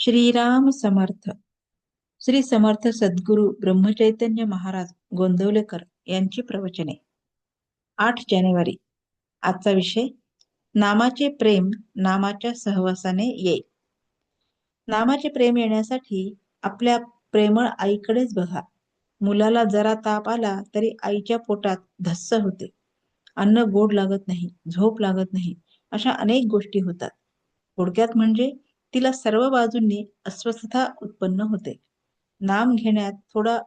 श्रीराम समर्थ. श्री समर्थ सद्गुरू ब्रह्मचैतन्य महाराज गोंदवलेकर यांची प्रवचने. 8 जानेवारी. आजचा विषय: नामाचे प्रेम नामाच्या सहवासाने येईल. नामाचे प्रेम येण्यासाठी आपल्या प्रेमळ आईकडेच बघा. मुलाला जरा ताप आला तरी आईच्या पोटात धस्स होते. अन्न गोड लागत नाही, झोप लागत नाही, अशा अनेक गोष्टी होतात. थोडक्यात म्हणजे तिला सर्व बाजूंनी अस्वस्थता उत्पन्न होते. नाम घेण्यात थोडा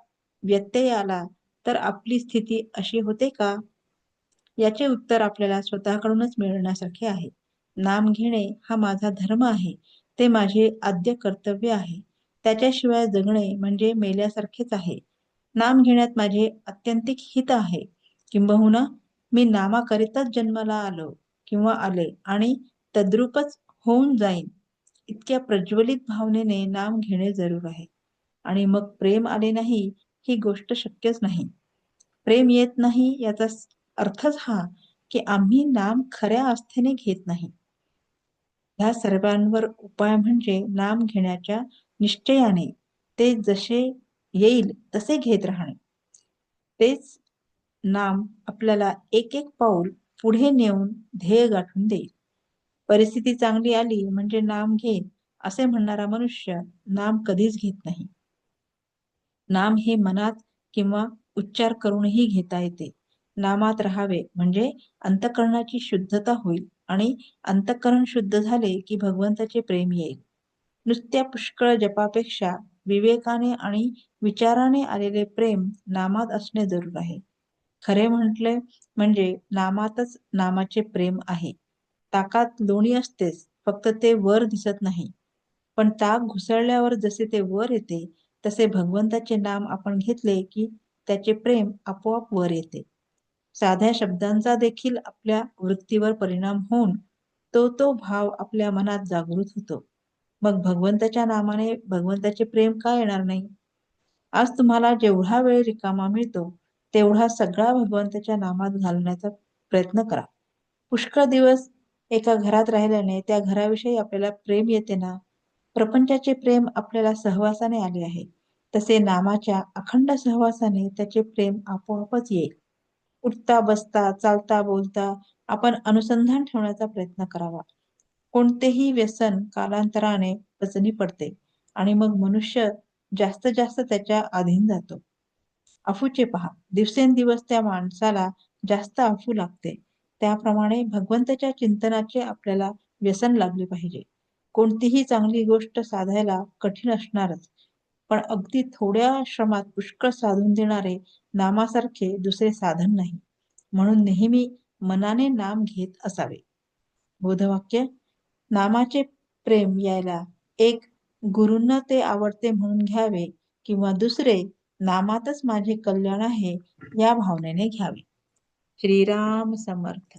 व्यत्यय आला तर आपली स्थिती अशी होते का? याचे उत्तर आपल्याला स्वतःकडूनच मिळण्यासारखे आहे. नाम घेणे हा माझा धर्म आहे, ते माझे आद्य कर्तव्य आहे. त्याच्याशिवाय जगणे म्हणजे मेल्यासारखेच आहे. नाम घेण्यात माझे आत्यंतिक हित आहे. किंबहुना मी नामाकरिताच जन्माला आलो किंवा आले आणि तद्रूपच होऊन जाईन, इतक्या प्रज्वलित भावनेने नाम घेणे जरूर आहे. आणि मग प्रेम आले नाही ही गोष्ट शक्यच नाही. प्रेम येत नाही याचा अर्थच हा की आम्ही नाम खऱ्या आस्थेने घेत नाही. ह्या सर्वांवर उपाय म्हणजे नाम घेण्याच्या निश्चयाने ते जसे येईल तसे घेत राहणे. तेच नाम आपल्याला एक एक पाऊल पुढे नेऊन ध्येय गाठून देईल. परिस्थिती चांगली आली म्हणजे नाम घे असे म्हणणारा मनुष्य नाम कधीच घेत नाही. नाम हे मनात किंवा उच्चार करूनही घेता येते. नामात राहावे म्हणजे अंतःकरणाची शुद्धता होईल आणि अंतःकरण शुद्ध झाले की भगवंताचे प्रेम येईल. नुसत्या पुष्कळ जपापेक्षा विवेकाने आणि विचाराने आलेले प्रेम नामात असणे जरूर आहे. खरे म्हटले म्हणजे नामातच नामाचे प्रेम आहे. ताकात लोणी असतेच, फक्त ते वर दिसत नाही. पण ताक घुसळल्यावर जसे ते वर येते तसे भगवंताचे नाम आपण घेतले की त्याचे प्रेम आपोआप वर येते. साध्या शब्दांचा देखील आपल्या वृत्तीवर परिणाम होऊन तो भाव आपल्या मनात जागृत होतो. मग भगवंताच्या नामाने भगवंताचे प्रेम का येणार नाही? आज तुम्हाला जेवढा वेळ रिकामा मिळतो तेवढा सगळा भगवंताच्या नामात घालण्याचा प्रयत्न करा. पुष्कळ दिवस एका घरात राहिल्याने त्या घराविषयी आपल्याला प्रेम येते ना? प्रपंचाचे प्रेम आपल्याला सहवासाने आले आहे, तसे नामाच्या अखंड सहवासाने त्याचे प्रेम आपोआपच येईल. उठता बसता चालता बोलता आपण अनुसंधान ठेवण्याचा प्रयत्न करावा. कोणतेही व्यसन कालांतराने पचनी पडते आणि मग मनुष्य जास्त जास्त त्याच्या अधीन जातो. अफूचे पहा, दिवसेंदिवस त्या माणसाला जास्त अफू लागते. त्याप्रमाणे भगवंताच्या चिंतनाचे आपल्याला व्यसन लागले पाहिजे. कोणतीही चांगली गोष्ट साधायला कठीण असणारच, पण अगदी थोड्या श्रमात पुष्कळ साधून देणारे नामासारखे दुसरे साधन नाही. म्हणून नेहमी मनाने नाम घेत असावे. बोधवाक्य: नामाचे प्रेम यायला एक, गुरूंना ते आवडते म्हणून घ्यावे, किंवा दुसरे, नामातच माझे कल्याण आहे या भावनेने घ्यावे. श्रीराम समर्थ.